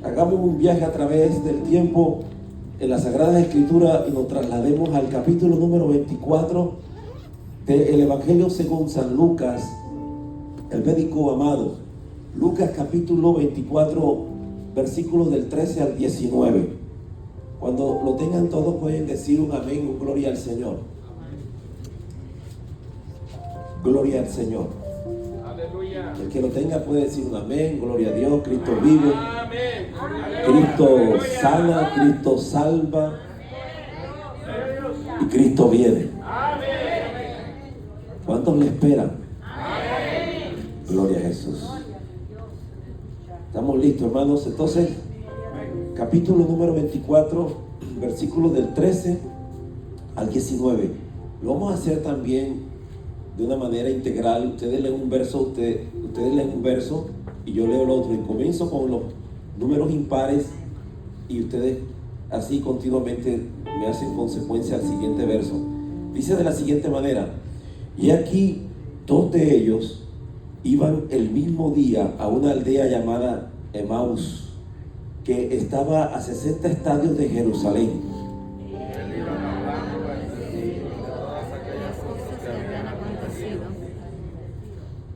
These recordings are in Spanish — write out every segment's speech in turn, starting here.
Hagamos un viaje a través del tiempo en la Sagrada Escritura y nos traslademos al capítulo número 24 del Evangelio según San Lucas, el médico amado. Lucas capítulo 24, versículos del 13 al 19. Cuando lo tengan todos pueden decir un amén, un gloria al Señor. Gloria al Señor. Aleluya. El que lo tenga puede decir un amén, gloria a Dios. Cristo vive, Amén. Cristo sana, Cristo salva y Cristo viene. ¿Cuántos le esperan? Gloria a Jesús. ¿Estamos listos, hermanos? Entonces, capítulo número 24, versículos del 13 al 19. Lo vamos a hacer también de una manera integral. Ustedes leen un verso, ustedes leen un verso y yo leo el otro. Y comienzo con los números impares y ustedes así continuamente me hacen consecuencia al siguiente verso. Dice de la siguiente manera: y aquí dos de ellos iban el mismo día a una aldea llamada Emaús, que estaba a 60 estadios de Jerusalén.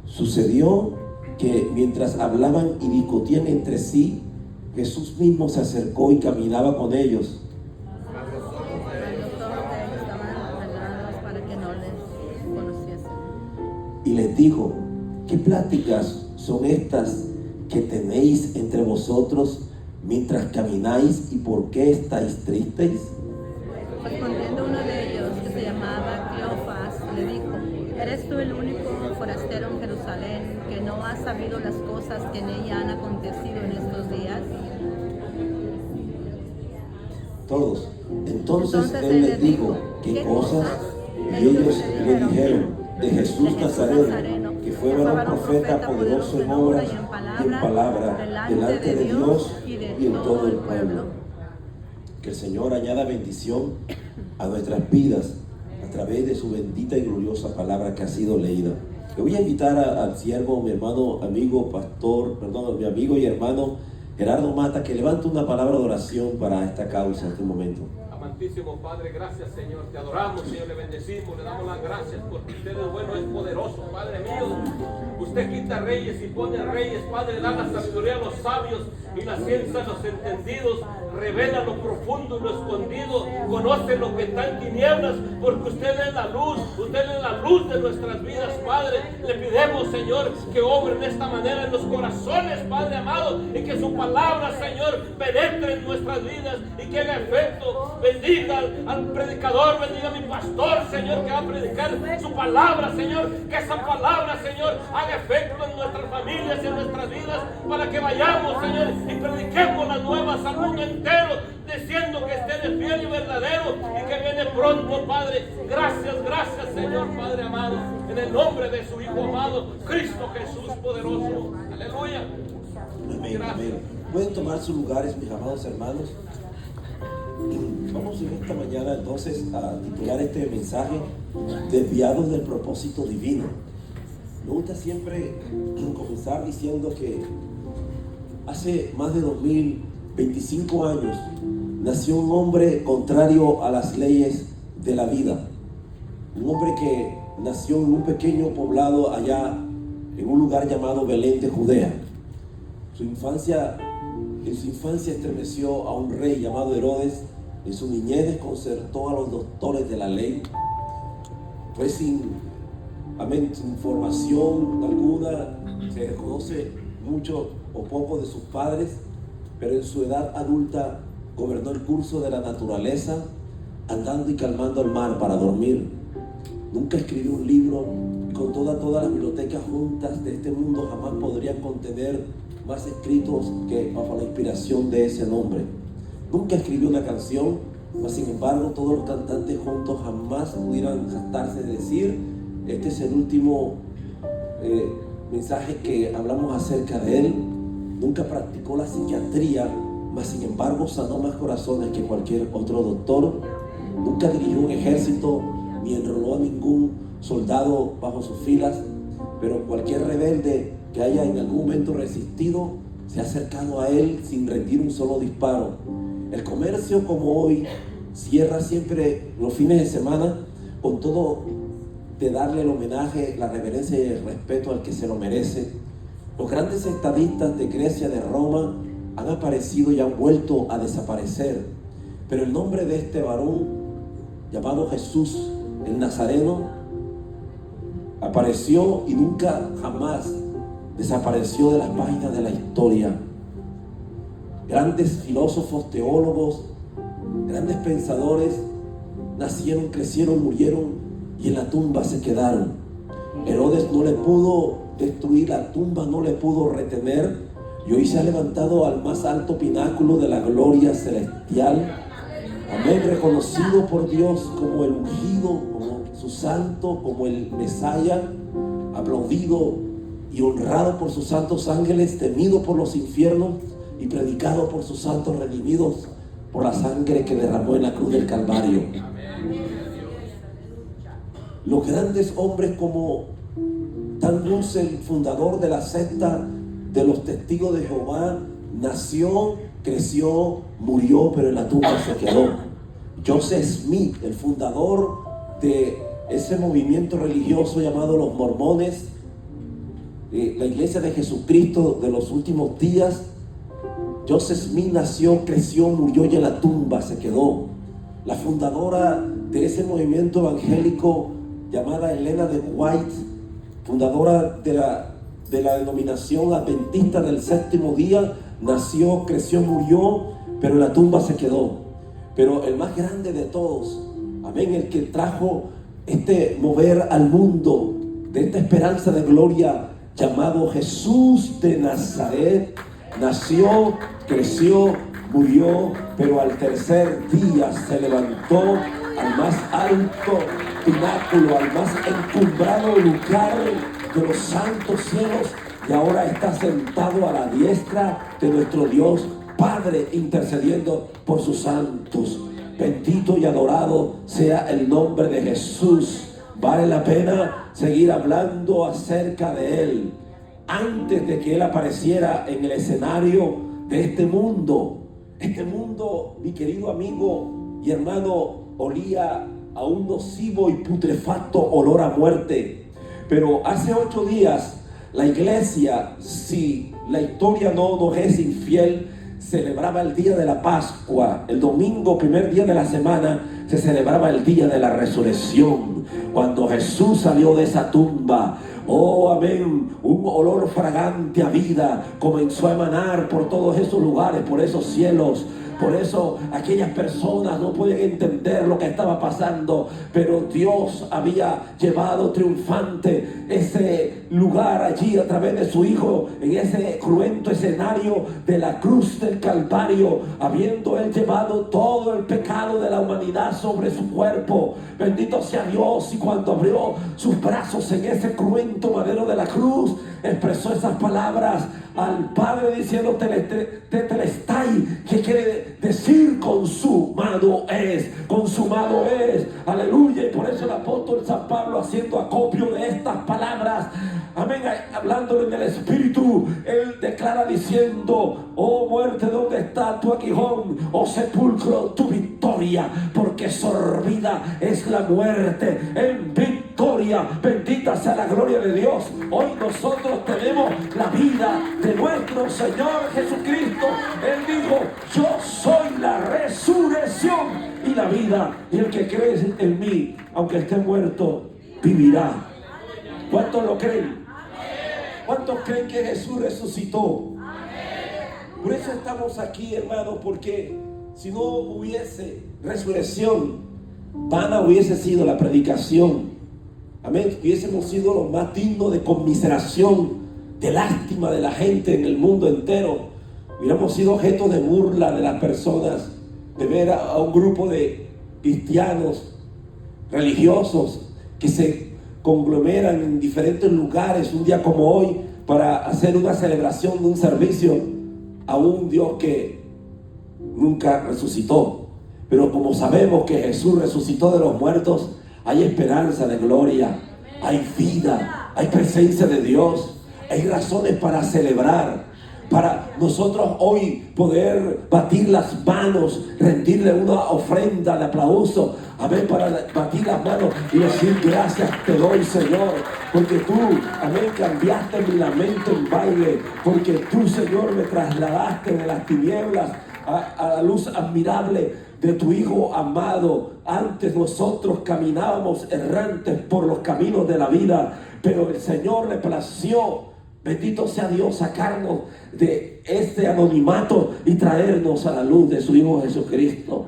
Sucedió que mientras hablaban y discutían entre sí, Jesús mismo se acercó y caminaba con ellos. Y les dijo: ¿qué pláticas son estas que tenéis entre vosotros mientras camináis, y por qué estáis tristes? Respondiendo uno de ellos, que se llamaba Cleofas, le dijo: ¿eres tú el único forastero en Jerusalén que no ha sabido las cosas que en ella han acontecido en estos días? Todos. Entonces él les dijo: ¿qué cosas? Y ellos le dijeron: de Jesús Nazareno, que fue varón profeta, poderoso en obras y en palabra, delante de Dios y en todo el pueblo. Que el Señor añada bendición a nuestras vidas a través de su bendita y gloriosa palabra que ha sido leída. Le voy a invitar al siervo, mi hermano, amigo, pastor, mi amigo y hermano Gerardo Mata, que levante una palabra de oración para esta causa en este momento. Amantísimo Padre, gracias Señor, te adoramos Señor, le bendecimos, le damos las gracias porque usted es bueno, es poderoso, Padre mío. Usted quita reyes y pone reyes, Padre, da la sabiduría a los sabios y la ciencia a los entendidos, revela lo profundo y lo escondido, conoce lo que está en tinieblas, porque usted es la luz de nuestras vidas, Padre. Le pidemos, Señor, que obre de esta manera en los corazones, Padre amado, y que su palabra, Señor, penetre en nuestras vidas y que haga efecto. Bendiga al predicador, bendiga a mi pastor, Señor, que va a predicar su palabra, Señor, que esa palabra, Señor, haga efecto en nuestras familias y en nuestras vidas, para que vayamos, Señor, y prediquemos las nuevas al mundo entero, diciendo que usted es fiel y verdadero y que viene pronto, Padre. Gracias, Señor, Padre amado, en el nombre de su Hijo amado, Cristo Jesús poderoso. Aleluya. Amén, amén. Pueden tomar sus lugares, mis amados hermanos. Vamos en esta mañana entonces a titular este mensaje: desviados del propósito divino. Me gusta siempre comenzar diciendo que hace más de 2025 años nació un hombre contrario a las leyes de la vida. Un hombre que nació en un pequeño poblado allá en un lugar llamado Belén de Judea. En su infancia estremeció a un rey llamado Herodes. En su niñez desconcertó a los doctores de la ley. Fue sin formación alguna, se reconoce mucho o poco de sus padres, pero en su edad adulta gobernó el curso de la naturaleza, andando y calmando el mar para dormir. Nunca escribió un libro, y con todas las bibliotecas juntas de este mundo jamás podrían contener más escritos que bajo la inspiración de ese nombre. Nunca escribió una canción, mas sin embargo todos los cantantes juntos jamás pudieran jactarse de decir: este es el último mensaje que hablamos acerca de él. Nunca practicó la psiquiatría, mas sin embargo sanó más corazones que cualquier otro doctor. Nunca dirigió un ejército ni enroló a ningún soldado bajo sus filas, pero cualquier rebelde que haya en algún momento resistido se ha acercado a Él sin rendir un solo disparo. El comercio, como hoy, cierra siempre los fines de semana con todo de darle el homenaje, la reverencia y el respeto al que se lo merece. Los grandes estadistas de Grecia, de Roma, han aparecido y han vuelto a desaparecer. Pero el nombre de este varón, llamado Jesús, el Nazareno, apareció y nunca jamás desapareció de las páginas de la historia. Grandes filósofos, teólogos, grandes pensadores nacieron, crecieron, murieron y en la tumba se quedaron. Herodes no le pudo destruir la tumba, no le pudo retener, y hoy se ha levantado al más alto pináculo de la gloria celestial. Amén, reconocido por Dios como el ungido, como su santo, como el Mesías, aplaudido y honrado por sus santos ángeles, temido por los infiernos y predicado por sus santos redimidos por la sangre que derramó en la cruz del Calvario. Los grandes hombres como Dan Russell, fundador de la secta de los Testigos de Jehová, nació, creció, murió, pero en la tumba se quedó. Joseph Smith, el fundador de ese movimiento religioso llamado los Mormones, la Iglesia de Jesucristo de los últimos días. Joseph Smith nació, creció, murió y en la tumba se quedó. La fundadora de ese movimiento evangélico llamada Elena de White, fundadora de la denominación adventista del séptimo día, nació, creció, murió, pero en la tumba se quedó. Pero el más grande de todos, amén, el que trajo este mover al mundo de esta esperanza de gloria llamado Jesús de Nazaret, nació, creció, murió, pero al tercer día se levantó al más alto pináculo, al más encumbrado lugar de los santos cielos, y ahora está sentado a la diestra de nuestro Dios Padre, intercediendo por sus santos. Bendito y adorado sea el nombre de Jesús. Vale la pena seguir hablando acerca de Él. Antes de que Él apareciera en el escenario de este mundo, mi querido amigo y hermano, olía a un nocivo y putrefacto olor a muerte. Pero hace 8 días la iglesia, si la historia no nos es infiel, celebraba el día de la Pascua. El domingo, primer día de la semana, se celebraba el día de la resurrección, cuando Jesús salió de esa tumba. Oh, amén, un olor fragante a vida comenzó a emanar por todos esos lugares, por esos cielos. Por eso aquellas personas no pueden entender lo que estaba pasando, pero Dios había llevado triunfante ese lugar allí a través de su Hijo, en ese cruento escenario de la cruz del Calvario, habiendo Él llevado todo el pecado de la humanidad sobre su cuerpo. Bendito sea Dios. Y cuando abrió sus brazos en ese cruento madero de la cruz, expresó esas palabras al Padre diciendo tetelestai, que quiere decir consumado es, consumado es. Aleluya. Y por eso el apóstol San Pablo, haciendo acopio de estas palabras, amén, hablándole en el Espíritu, él declara diciendo: oh muerte, ¿dónde está tu aguijón? Oh sepulcro, tu victoria, porque sorbida es la muerte en victoria. Bendita sea la gloria de Dios. Hoy nosotros tenemos la vida de nuestro Señor Jesucristo. Él dijo: yo soy la resurrección y la vida, y el que cree en mí, aunque esté muerto, vivirá. ¿Cuántos lo creen? ¿Cuántos creen que Jesús resucitó? Por eso estamos aquí, hermanos, porque si no hubiese resurrección, vana hubiese sido la predicación. Amén. Hubiésemos sido los más dignos de conmiseración, de lástima de la gente en el mundo entero. Hubiéramos sido objeto de burla de las personas, de ver a un grupo de cristianos religiosos que se conglomeran en diferentes lugares un día como hoy para hacer una celebración de un servicio a un Dios que nunca resucitó. Pero como sabemos que Jesús resucitó de los muertos, hay esperanza de gloria, hay vida, hay presencia de Dios, hay razones para celebrar. para nosotros hoy poder batir las manos, rendirle una ofrenda de aplauso, amén, para batir las manos y decir gracias te doy, Señor, porque tú, amén, cambiaste mi lamento en baile, porque tú, Señor, me trasladaste de las tinieblas a la luz admirable de tu Hijo amado. Antes nosotros caminábamos errantes por los caminos de la vida, pero el Señor le plació, bendito sea Dios, sacarnos de ese anonimato y traernos a la luz de su Hijo Jesucristo.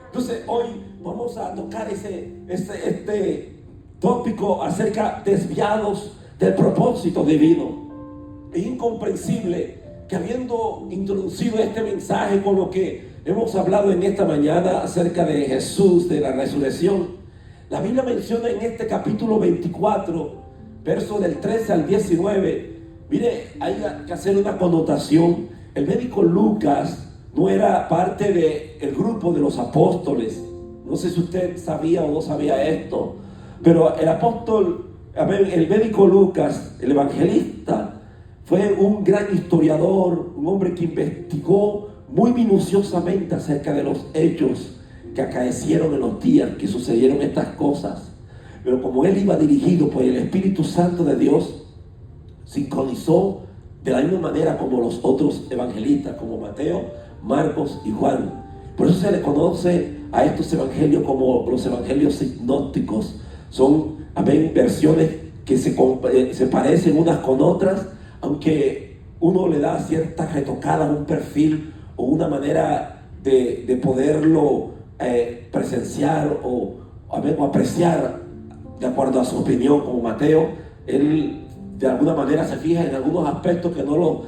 Entonces hoy vamos a tocar este tópico acerca desviados del propósito divino. Es incomprensible que habiendo introducido este mensaje con lo que hemos hablado en esta mañana acerca de Jesús, de la resurrección, la Biblia menciona en este capítulo 24, versos del 13 al 19, mire, hay que hacer una connotación. El médico Lucas no era parte del grupo de los apóstoles. No sé si usted sabía o no sabía esto, pero el apóstol, el médico Lucas, el evangelista, fue un gran historiador, un hombre que investigó muy minuciosamente acerca de los hechos que acaecieron en los días que sucedieron estas cosas. Pero como él iba dirigido por el Espíritu Santo de Dios, sincronizó de la misma manera como los otros evangelistas, como Mateo, Marcos y Juan. Por eso se le conoce a estos evangelios como los evangelios sinópticos. Son, amén, versiones que se parecen unas con otras, aunque uno le da cierta retocada, un perfil o una manera de poderlo presenciar o apreciar de acuerdo a su opinión. Como Mateo, él de alguna manera se fija en algunos aspectos que no lo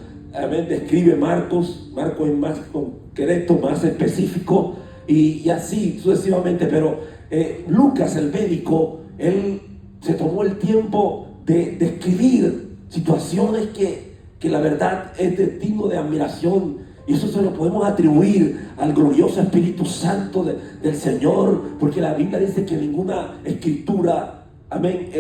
describe Marcos. Marcos es más concreto, más específico, y así sucesivamente. Pero Lucas, el médico, él se tomó el tiempo de escribir situaciones que la verdad es digno de admiración, y eso se lo podemos atribuir al glorioso Espíritu Santo del Señor, porque la Biblia dice que ninguna escritura, amén,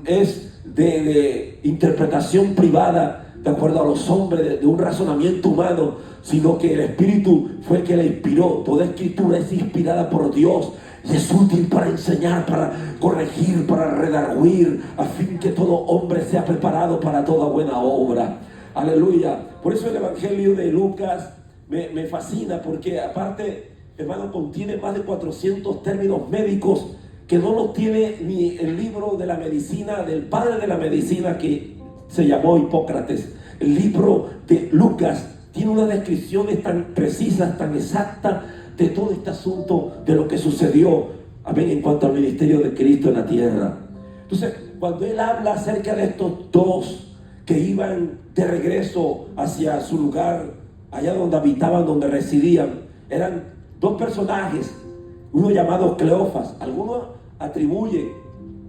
es de interpretación privada de acuerdo a los hombres, de un razonamiento humano, sino que el Espíritu fue el que la inspiró. Toda escritura es inspirada por Dios y es útil para enseñar, para corregir, para redarguir, a fin que todo hombre sea preparado para toda buena obra. Aleluya. Por eso el Evangelio de Lucas me fascina, porque aparte, hermano, contiene más de 400 términos médicos que no los tiene ni el libro de la medicina del padre de la medicina, que se llamó Hipócrates. El libro de Lucas tiene unas descripciones tan precisas, tan exactas de todo este asunto de lo que sucedió, amén, en cuanto al ministerio de Cristo en la tierra. Entonces, cuando él habla acerca de estos dos que iban de regreso hacia su lugar, allá donde habitaban, donde residían, eran dos personajes, uno llamado Cleofas. Algunos atribuyen,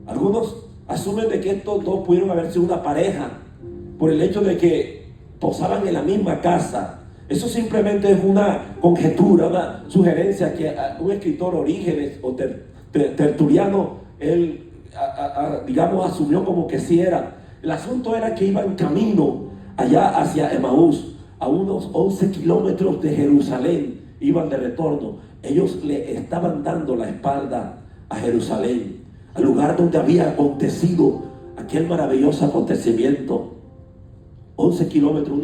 algunos asumen de que estos dos pudieron haber sido una pareja por el hecho de que posaban en la misma casa. Eso simplemente es una conjetura, una sugerencia que un escritor, Orígenes o Tertuliano, él digamos asumió como que sí era. El asunto era que iban camino allá hacia Emaús, a unos 11 kilómetros de Jerusalén, iban de retorno. Ellos le estaban dando la espalda a Jerusalén, al lugar donde había acontecido aquel maravilloso acontecimiento. 11 kilómetros,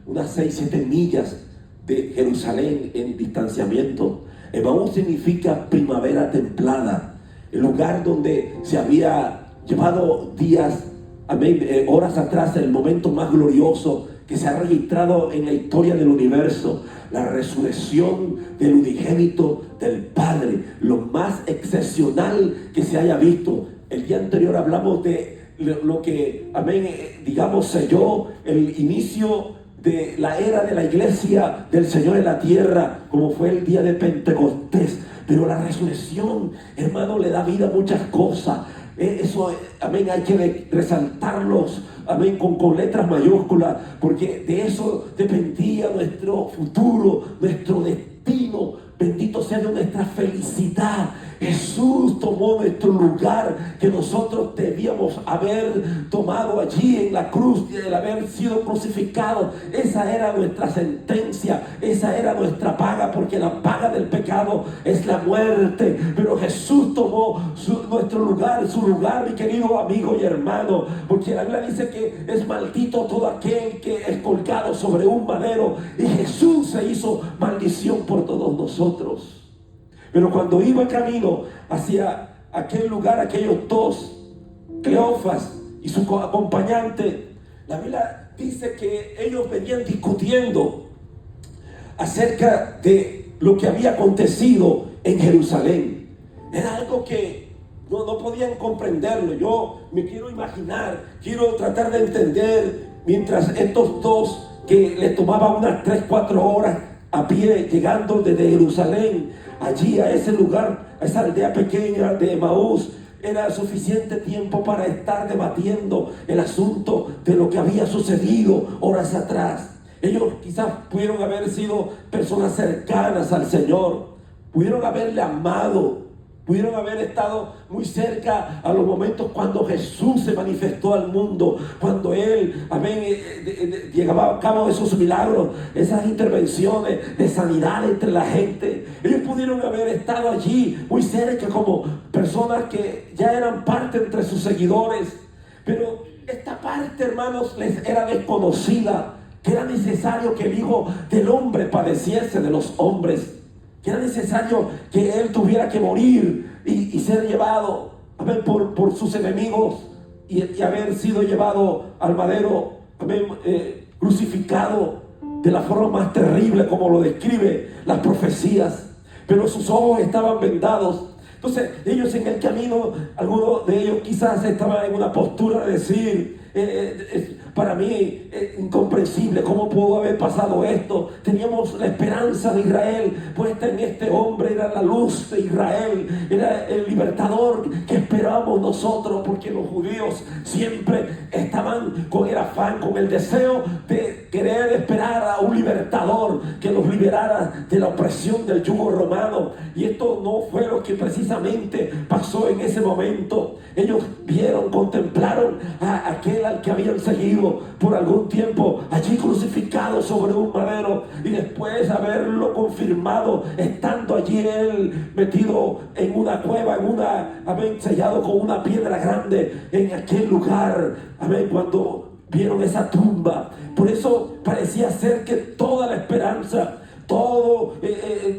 unas 6-7 millas de Jerusalén en distanciamiento. Emaús significa primavera templada, el lugar donde se había llevado días, amén, horas atrás, el momento más glorioso que se ha registrado en la historia del universo, la resurrección del unigénito del Padre, lo más excepcional que se haya visto. El día anterior hablamos de lo que, amén, digamos, selló el inicio de la era de la iglesia del Señor en la tierra, como fue el día de Pentecostés. Pero la resurrección, hermano, le da vida a muchas cosas. Eso, amén, hay que resaltarlos, amén, con letras mayúsculas, porque de eso dependía nuestro futuro, nuestro destino. Bendito sea Dios, nuestra felicidad. Jesús tomó nuestro lugar que nosotros debíamos haber tomado allí en la cruz, y el haber sido crucificados. Esa era nuestra sentencia, esa era nuestra paga, porque la paga del pecado es la muerte. Pero Jesús tomó nuestro lugar, su lugar, mi querido amigo y hermano, porque la Biblia dice que es maldito todo aquel que es colgado sobre un madero, y Jesús se hizo maldición por todos nosotros. Pero cuando iba camino hacia aquel lugar, aquellos dos, Cleofas y su acompañante, la Biblia dice que ellos venían discutiendo acerca de lo que había acontecido en Jerusalén. Era algo que no podían comprenderlo. Yo me quiero imaginar, quiero tratar de entender, mientras estos dos, que les tomaba unas 3-4 horas a pie, llegando desde Jerusalén allí a ese lugar, a esa aldea pequeña de Emaús, era suficiente tiempo para estar debatiendo el asunto de lo que había sucedido horas atrás. Ellos quizás pudieron haber sido personas cercanas al Señor, pudieron haberle amado, pudieron haber estado muy cerca a los momentos cuando Jesús se manifestó al mundo, cuando Él llevaba a cabo esos milagros, esas intervenciones de sanidad entre la gente. Ellos pudieron haber estado allí muy cerca como personas que ya eran parte entre sus seguidores. Pero esta parte, hermanos, les era desconocida, que era necesario que el Hijo del Hombre padeciese de los hombres, que era necesario que Él tuviera que morir y ser llevado por sus enemigos y haber sido llevado al madero, crucificado de la forma más terrible como lo describe las profecías. Pero sus ojos estaban vendados. Entonces ellos en el camino, algunos de ellos quizás estaban en una postura de decir, para mí es incomprensible cómo pudo haber pasado esto. Teníamos la esperanza de Israel puesta en este hombre, era la luz de Israel, era el libertador que esperábamos nosotros, porque los judíos siempre estaban con el afán, con el deseo de querer esperar a un libertador que los liberara de la opresión del yugo romano. Y esto no fue lo que precisamente pasó en ese momento. Ellos vieron, contemplaron a aquel al que habían seguido por algún tiempo allí crucificado sobre un madero, y después haberlo confirmado estando allí él metido en una cueva, sellado con una piedra grande en aquel lugar, cuando vieron esa tumba. Por eso parecía ser que toda la esperanza, todo,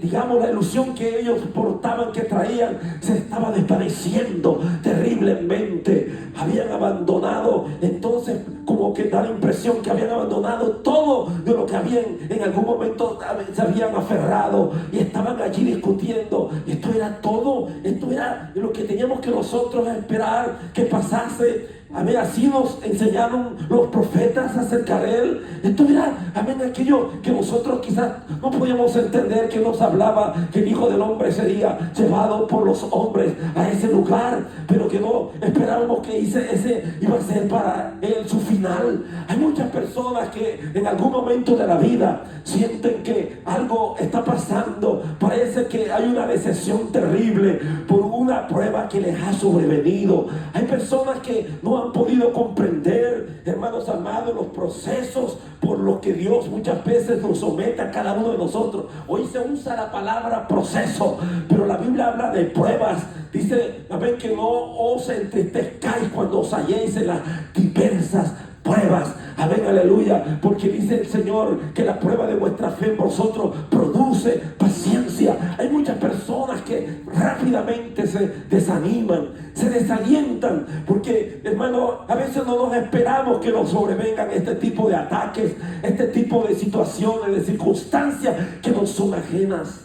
digamos, la ilusión que ellos portaban, que traían, se estaba desvaneciendo terriblemente. Habían abandonado, entonces, como que da la impresión que habían abandonado todo de lo que habían en algún momento se habían aferrado, y estaban allí discutiendo. Esto era todo, esto era lo que teníamos que nosotros esperar que pasase. Así nos enseñaron los profetas acerca de Él. Esto era, aquello que nosotros quizás no podíamos entender, que nos hablaba que el Hijo del Hombre sería llevado por los hombres a ese lugar, pero que no esperábamos que ese iba a ser para Él su final. Hay muchas personas que en algún momento de la vida sienten que algo está pasando, parece que hay una decepción terrible por una prueba que les ha sobrevenido. Hay personas que no han podido comprender, hermanos amados, los procesos por los que Dios muchas veces nos somete a cada uno de nosotros. Hoy se usa la palabra proceso, pero la Biblia habla de pruebas. Dice, que no os entristezcáis cuando os halléis en las diversas pruebas. Amén, aleluya, porque dice el Señor que la prueba de vuestra fe en vosotros produce paciencia. Hay muchas personas que rápidamente se desaniman, se desalientan, porque, hermano, a veces no nos esperamos que nos sobrevengan este tipo de ataques, este tipo de situaciones, de circunstancias que nos son ajenas.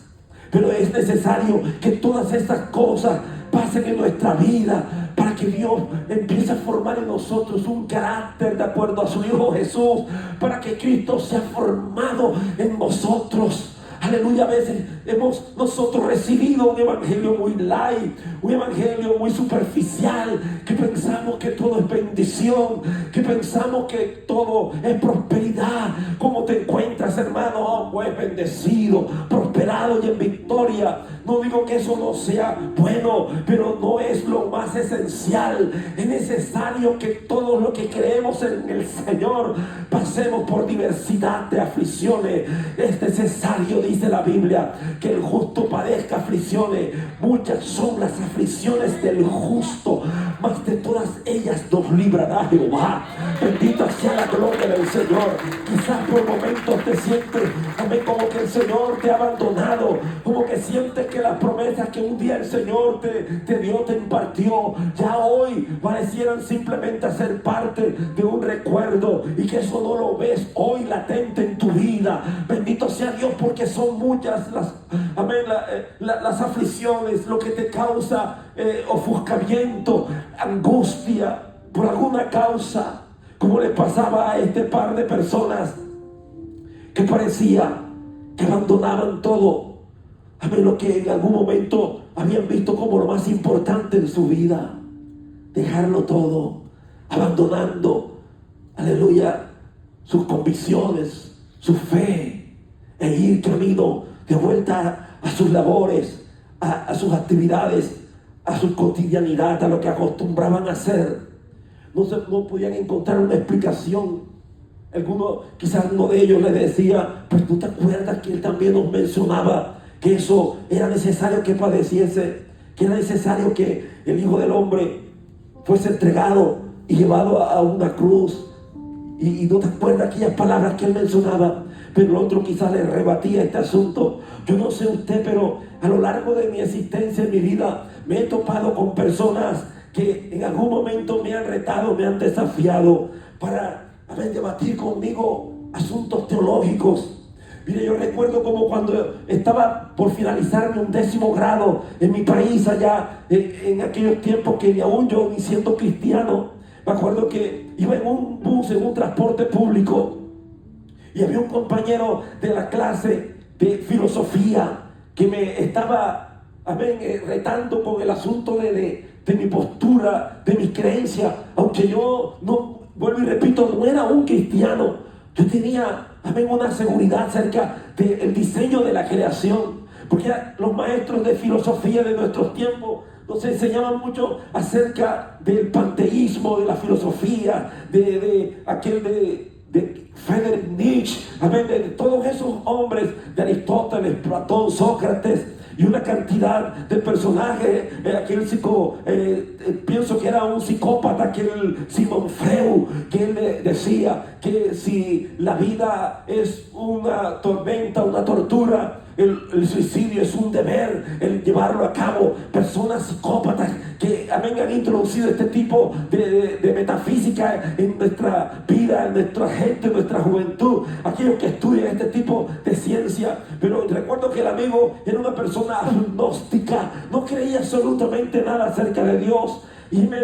Pero es necesario que todas estas cosas pasen en nuestra vida para que Dios empiece a formar en nosotros un carácter de acuerdo a su Hijo Jesús, para que Cristo sea formado en nosotros. Aleluya. A veces hemos nosotros recibido un evangelio muy light, un evangelio muy superficial, que pensamos que todo es bendición, que pensamos que todo es prosperidad. ¿Cómo te encuentras, hermano? Pues bendecido, prosperado y en victoria. No digo que eso no sea bueno, pero no es lo más esencial. Es necesario que todos los que creemos en el Señor pasemos por diversidad de aflicciones. Es necesario, dice la Biblia, que el justo padezca aflicciones. Muchas son las aflicciones del justo, mas de todas ellas nos librará Jehová. Bendita sea la gloria del Señor. Quizás por momentos te sientes, amén, como que el Señor te ha abandonado, como que sientes que las promesas que un día el Señor te dio, te impartió, ya hoy parecieran simplemente ser parte de un recuerdo, y que eso no lo ves hoy latente en tu vida. Bendito sea Dios, porque son muchas las aflicciones, lo que te causa ofuscamiento, angustia por alguna causa, como le pasaba a este par de personas que parecía que abandonaban todo, amén, lo que en algún momento habían visto como lo más importante en su vida, dejarlo todo, abandonando, aleluya, sus convicciones, su fe, e ir camino de vuelta a sus labores, a sus actividades, a su cotidianidad, a lo que acostumbraban a hacer. No podían encontrar una explicación. Quizás uno de ellos le decía: pues tú te acuerdas que él también nos mencionaba que eso era necesario que padeciese, que era necesario que el Hijo del Hombre fuese entregado y llevado a una cruz, y no te acuerdas aquellas palabras que él mencionaba. Pero el otro quizás le rebatía este asunto. Yo no sé usted, pero a lo largo de mi existencia, en mi vida, me he topado con personas que en algún momento me han retado, me han desafiado para debatir conmigo asuntos teológicos. Mire, yo recuerdo como cuando estaba por finalizar un 10º grado en mi país, allá en aquellos tiempos que ni aún yo, ni siendo cristiano, me acuerdo que iba en un bus, en un transporte público, y había un compañero de la clase de filosofía que me estaba retando con el asunto de mi postura, de mis creencias, aunque yo no, vuelvo y repito, no era un cristiano. Yo tenía una seguridad acerca del diseño de la creación, porque los maestros de filosofía de nuestros tiempos nos enseñaban mucho acerca del panteísmo, de la filosofía, de Friedrich Nietzsche, de todos esos hombres, de Aristóteles, Platón, Sócrates y una cantidad de personajes. Pienso que era un psicópata, aquel Sigmund Freud, que él decía que si la vida es una tormenta, una tortura, el suicidio es un deber, el llevarlo a cabo. Personas psicópatas que han introducido este tipo de metafísica en nuestra vida, en nuestra gente, en nuestra juventud, aquellos que estudian este tipo de ciencia. Pero recuerdo que el amigo era una persona agnóstica, no creía absolutamente nada acerca de Dios, y me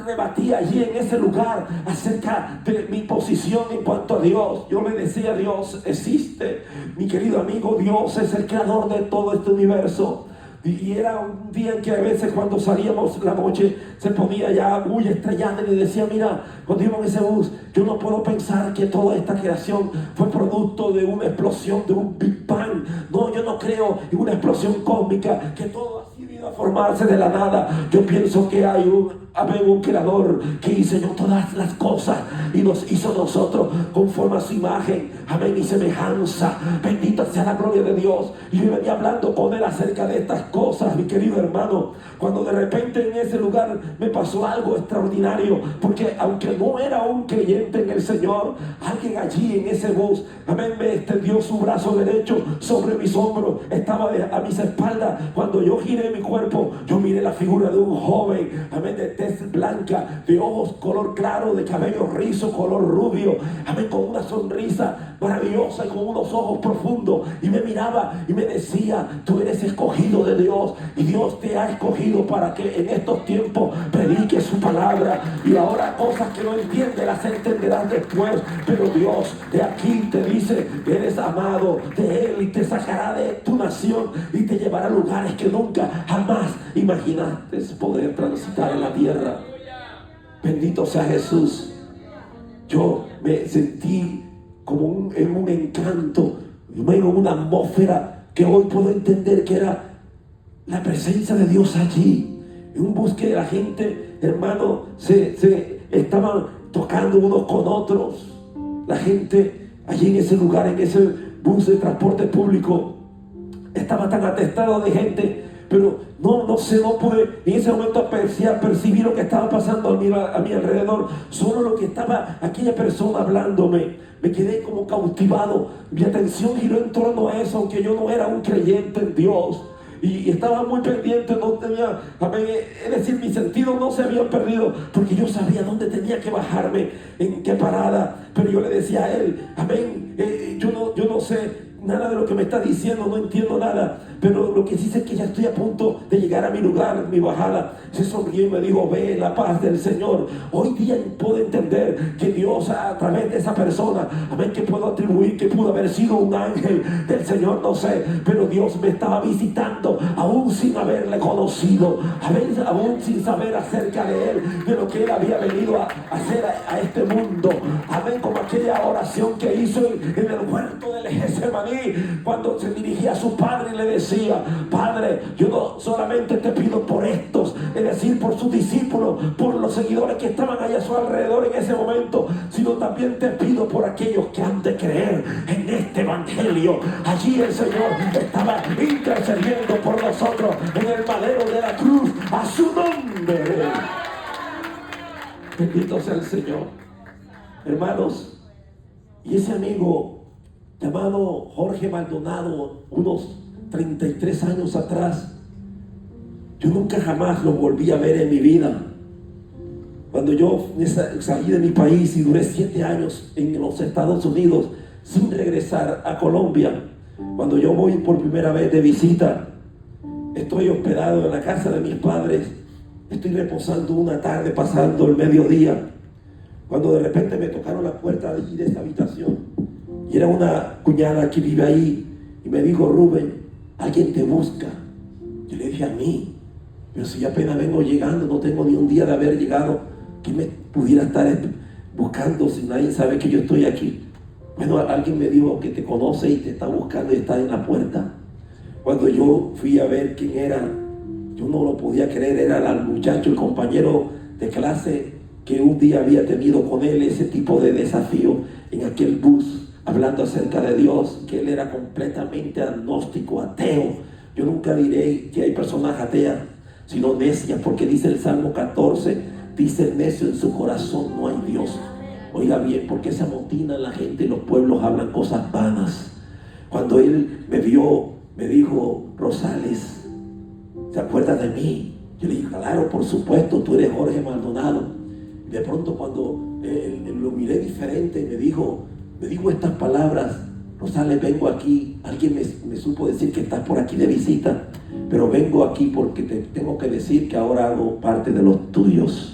rebatía allí en ese lugar acerca de mi posición en cuanto a Dios. Yo le decía: Dios existe, mi querido amigo, Dios es el creador de todo este universo. Y era un día en que a veces cuando salíamos la noche se ponía ya muy estrellada, y le decía: mira, cuando iba en ese bus, yo no puedo pensar que toda esta creación fue producto de una explosión, de un Big Bang. No, yo no creo en una explosión cósmica, que todo así vino a formarse de la nada. Yo pienso que hay un creador que diseñó todas las cosas y nos hizo a nosotros conforme a su imagen, amén, y semejanza. Bendita sea la gloria de Dios. Y yo venía hablando con él acerca de estas cosas, mi querido hermano, cuando de repente en ese lugar me pasó algo extraordinario, porque aunque no era un creyente en el Señor, alguien allí en ese bus, amén, me extendió su brazo derecho sobre mis hombros, estaba a mis espaldas. Cuando yo giré mi cuerpo, yo miré la figura de un joven, amén, de tez blanca, de ojos color claro, de cabello rizo, color rubio, amén, con una sonrisa maravillosa y con unos ojos profundos, y me miraba y me decía: tú eres escogido de Dios, y Dios te ha escogido para que en estos tiempos prediques su palabra, y ahora cosas que no entiendes las entenderás después, pero Dios de aquí te dice: eres amado de Él, y te sacará de tu nación y te llevará a lugares que nunca jamás imaginaste poder transitar en la tierra. Bendito sea Jesús. Yo me sentí como en un encanto, en una atmósfera que hoy puedo entender que era la presencia de Dios allí. En un bus que la gente, hermano, se estaban tocando unos con otros. La gente allí en ese lugar, en ese bus de transporte público, estaba tan atestado de gente, pero no pude en ese momento percibir lo que estaba pasando a mi alrededor, solo lo que estaba aquella persona hablándome. Me quedé como cautivado, mi atención giró en torno a eso, aunque yo no era un creyente en Dios. Y estaba muy pendiente, no tenía, amén, es decir, mis sentidos no se habían perdido, porque yo sabía dónde tenía que bajarme, en qué parada. Pero yo le decía a él, amén, yo no sé nada de lo que me está diciendo, no entiendo nada, pero lo que sí sé es que ya estoy a punto de llegar a mi lugar, mi bajada. Se sonrió y me dijo: ve, la paz del Señor. Hoy día puedo entender que Dios, a través de esa persona, amén, que puedo atribuir que pudo haber sido un ángel del Señor, no sé, pero Dios me estaba visitando aún sin haberle conocido, aún sin saber acerca de Él, de lo que Él había venido a hacer a este mundo. Amén, como aquella oración que hizo en el huerto del Getsemaní, cuando se dirigía a su padre y le decía: Padre, yo no solamente te pido por estos, es decir, por sus discípulos, por los seguidores que estaban allá a su alrededor en ese momento, sino también te pido por aquellos que han de creer en este evangelio. Allí el Señor estaba intercediendo por nosotros en el madero de la cruz, a su nombre. Bendito sea el Señor, hermanos. Y ese amigo llamado Jorge Maldonado, unos 33 años atrás, yo nunca jamás lo volví a ver en mi vida. Cuando yo salí de mi país y duré 7 años en los Estados Unidos sin regresar a Colombia, cuando yo voy por primera vez de visita, estoy hospedado en la casa de mis padres, estoy reposando una tarde, pasando el mediodía, cuando de repente me tocaron la puerta de esta habitación, y era una cuñada que vive ahí, y me dijo: Rubén, alguien te busca. Yo le dije: a mí, pero si yo apenas vengo llegando, no tengo ni un día de haber llegado, que me pudiera estar buscando si nadie sabe que yo estoy aquí. Bueno, alguien me dijo que te conoce y te está buscando y está en la puerta. Cuando yo fui a ver quién era, yo no lo podía creer. Era el muchacho, el compañero de clase que un día había tenido con él ese tipo de desafío en aquel bus, hablando acerca de Dios, que él era completamente agnóstico, ateo. Yo nunca diré que hay personas ateas, sino necias, porque dice el Salmo 14, dice: el necio en su corazón no hay Dios. Oiga bien, porque se amotina la gente y los pueblos hablan cosas vanas. Cuando él me vio, me dijo: Rosales, ¿se acuerda de mí? Yo le dije: claro, por supuesto, tú eres Jorge Maldonado. Y de pronto, cuando lo miré diferente, me dijo estas palabras: Rosales, vengo aquí, alguien me supo decir que estás por aquí de visita, pero vengo aquí porque te tengo que decir que ahora hago parte de los tuyos.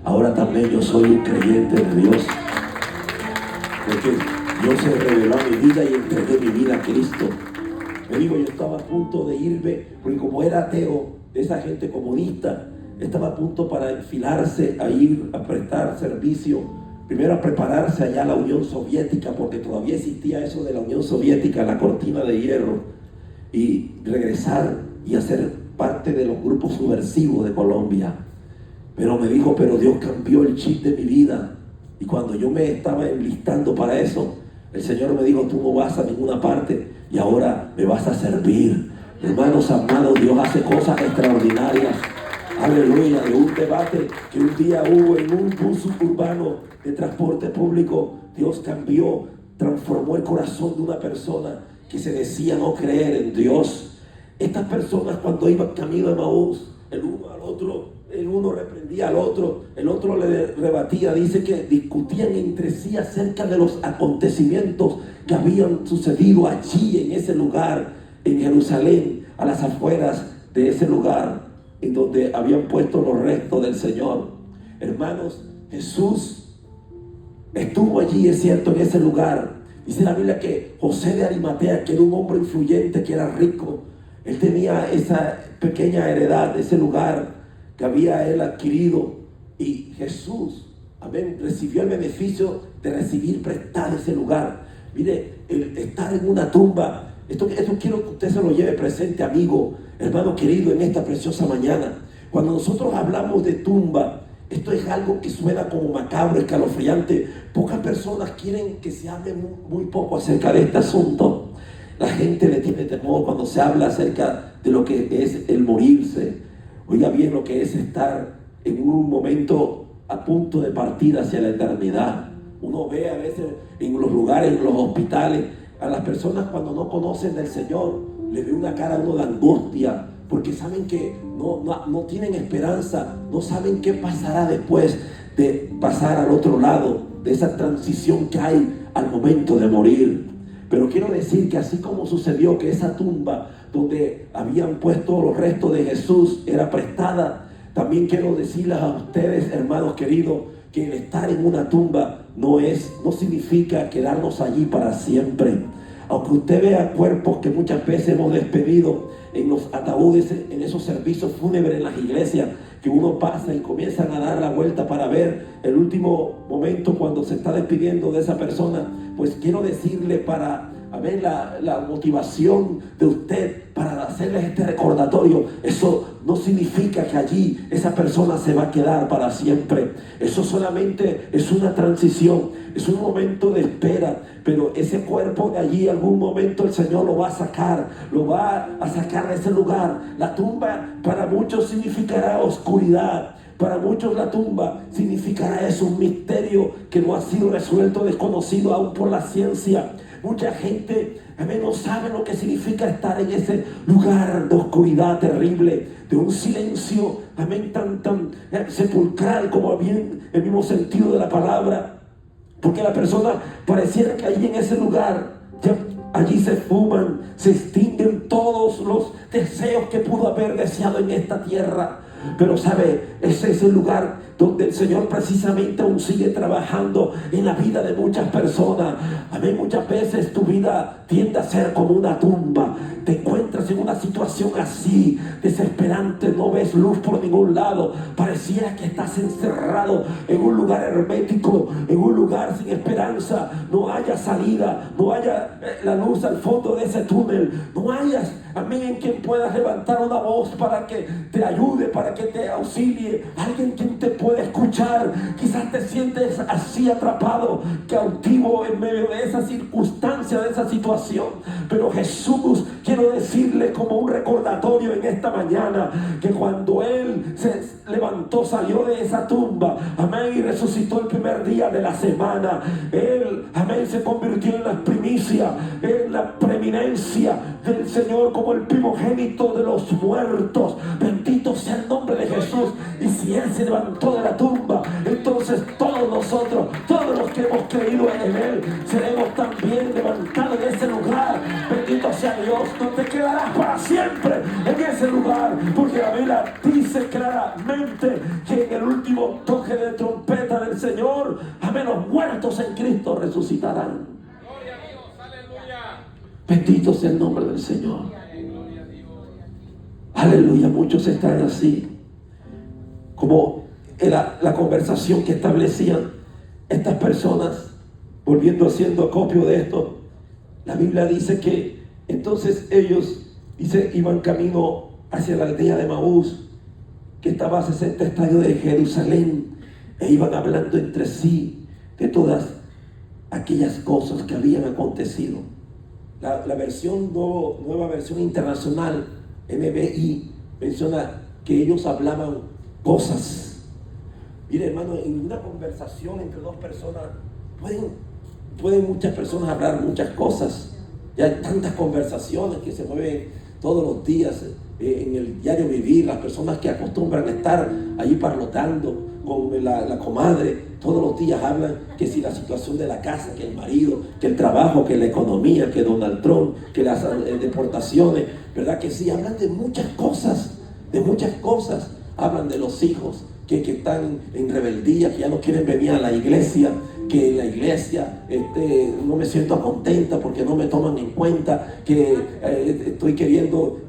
Ahora también yo soy un creyente de Dios, porque Dios se reveló a mi vida y entregué mi vida a Cristo. Me digo, yo estaba a punto de irme, porque como era ateo, de esa gente comunista, estaba a punto para enfilarse a ir a prestar servicio, primero a prepararse allá a la Unión Soviética, porque todavía existía eso de la Unión Soviética, la cortina de hierro, y regresar y hacer parte de los grupos subversivos de Colombia. Pero me dijo: pero Dios cambió el chip de mi vida. Y cuando yo me estaba enlistando para eso, el Señor me dijo: tú no vas a ninguna parte y ahora me vas a servir. Hermanos amados, Dios hace cosas extraordinarias. Aleluya. De un debate que un día hubo en un bus urbano de transporte público, Dios cambió, transformó el corazón de una persona que se decía no creer en Dios. Estas personas, cuando iban camino de Maús, el uno al otro, el uno reprendía al otro, el otro le rebatía. Dice que discutían entre sí acerca de los acontecimientos que habían sucedido allí en ese lugar, en Jerusalén, a las afueras de ese lugar en donde habían puesto los restos del Señor. Hermanos, Jesús estuvo allí, es cierto, en ese lugar. Dice la Biblia que José de Arimatea, que era un hombre influyente, que era rico, él tenía esa pequeña heredad, ese lugar que había él adquirido, y Jesús, amén, recibió el beneficio de recibir prestado ese lugar. Mire, el estar en una tumba Esto quiero que usted se lo lleve presente, amigo, hermano querido, en esta preciosa mañana. Cuando nosotros hablamos de tumba, esto es algo que suena como macabro, escalofriante. Pocas personas quieren que se hable muy poco acerca de este asunto. La gente le tiene temor cuando se habla acerca de lo que es el morirse. Oiga bien lo que es estar en un momento a punto de partir hacia la eternidad. Uno ve a veces en los lugares, en los hospitales, a las personas cuando no conocen del Señor, le ve una cara a uno de angustia, porque saben que no tienen esperanza, no saben qué pasará después de pasar al otro lado, de esa transición que hay al momento de morir. Pero quiero decir que así como sucedió que esa tumba donde habían puesto los restos de Jesús era prestada, también quiero decirles a ustedes, hermanos queridos, que el estar en una tumba no significa quedarnos allí para siempre. Aunque usted vea cuerpos que muchas veces hemos despedido en los ataúdes, en esos servicios fúnebres en las iglesias, que uno pasa y comienzan a dar la vuelta para ver el último momento cuando se está despidiendo de esa persona, pues quiero decirle para ver la motivación de usted para hacerles este recordatorio. Eso no significa que allí esa persona se va a quedar para siempre. Eso solamente es una transición, es un momento de espera, pero ese cuerpo de allí algún momento el Señor lo va a sacar de ese lugar. La tumba para muchos significará oscuridad. Para muchos la tumba significará eso, un misterio que no ha sido resuelto, desconocido aún por la ciencia. Mucha gente no sabe lo que significa estar en ese lugar de oscuridad terrible, de un silencio tan sepulcral como bien el mismo sentido de la palabra, porque la persona pareciera que allí en ese lugar allí se fuman, se extinguen todos los deseos que pudo haber deseado en esta tierra. Pero sabe, ese es el lugar donde el Señor precisamente aún sigue trabajando en la vida de muchas personas. Amén. Muchas veces tu vida tiende a ser como una tumba. Te encuentras en una situación así, desesperante, no ves luz por ningún lado. Pareciera que estás encerrado en un lugar hermético, en un lugar sin esperanza. No haya salida, no haya la luz al fondo de ese túnel. No hayas, amén, en quien puedas levantar una voz para que te ayude, para que te auxilie. Alguien quien te puede escuchar. Quizás te sientes así atrapado, cautivo en medio de esa circunstancia, de esa situación. Pero Jesús, quiero decirle como un recordatorio en esta mañana, que cuando Él se levantó, salió de esa tumba, amén, y resucitó el primer día de la semana, Él, amén, se convirtió en la primicia, en la preeminencia del Señor como el primogénito de los muertos. Bendito sea el nombre de Jesús. Y si Él se levantó de la tumba, entonces todos nosotros, todos los que hemos creído en Él, seremos también levantados de ese lugar. Bendito sea Dios. No te quedarás para siempre en ese lugar, porque la Biblia dice claramente que en el último toque de trompeta del Señor, amén, los muertos en Cristo resucitarán. Gloria a Dios, aleluya. Bendito sea el nombre del Señor. Aleluya. Muchos están así, como era la conversación que establecían estas personas. Volviendo, haciendo acopio de esto, la Biblia dice que entonces ellos, iban camino hacia la aldea de Maús, que estaba a 60 estadios de Jerusalén, e iban hablando entre sí de todas aquellas cosas que habían acontecido. La nueva versión internacional, NBI, menciona que ellos hablaban cosas. Mire, hermano, en una conversación entre dos personas pueden muchas personas hablar muchas cosas. Ya hay tantas conversaciones que se mueven todos los días en el diario vivir. Las personas que acostumbran a estar allí parlotando con la comadre, todos los días hablan que si la situación de la casa, que el marido, que el trabajo, que la economía, que Donald Trump, que las deportaciones, ¿verdad? Que sí, hablan de muchas cosas, hablan de los hijos que están en rebeldía, que ya no quieren venir a la iglesia, que en la iglesia no me siento contenta porque no me toman en cuenta, que estoy queriendo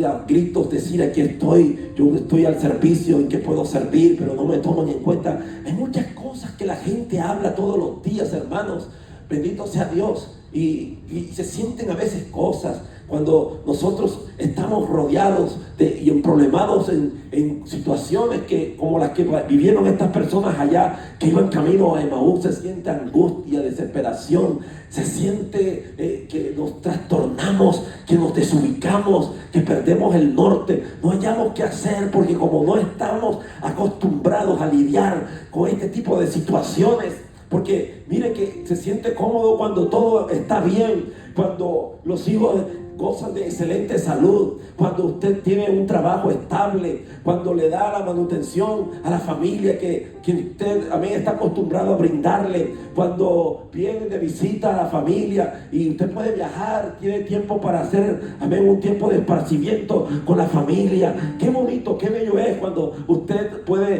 a gritos decir aquí estoy, yo estoy al servicio, en que puedo servir, pero no me toman en cuenta. Hay muchas cosas que la gente habla todos los días, hermanos. Bendito sea Dios. y se sienten a veces cosas cuando nosotros estamos rodeados y problemados en situaciones como las que vivieron estas personas allá que iban camino a Emaús. Se siente angustia, desesperación, se siente que nos trastornamos, que nos desubicamos, que perdemos el norte, no hallamos qué hacer, porque como no estamos acostumbrados a lidiar con este tipo de situaciones, porque mire que se siente cómodo cuando todo está bien, cuando los hijos gozan de excelente salud, cuando usted tiene un trabajo estable, cuando le da la manutención a la familia que usted, amén, está acostumbrado a brindarle, cuando viene de visita a la familia y usted puede viajar, tiene tiempo para hacer, amén, un tiempo de esparcimiento con la familia. Qué bonito, qué bello es cuando usted puede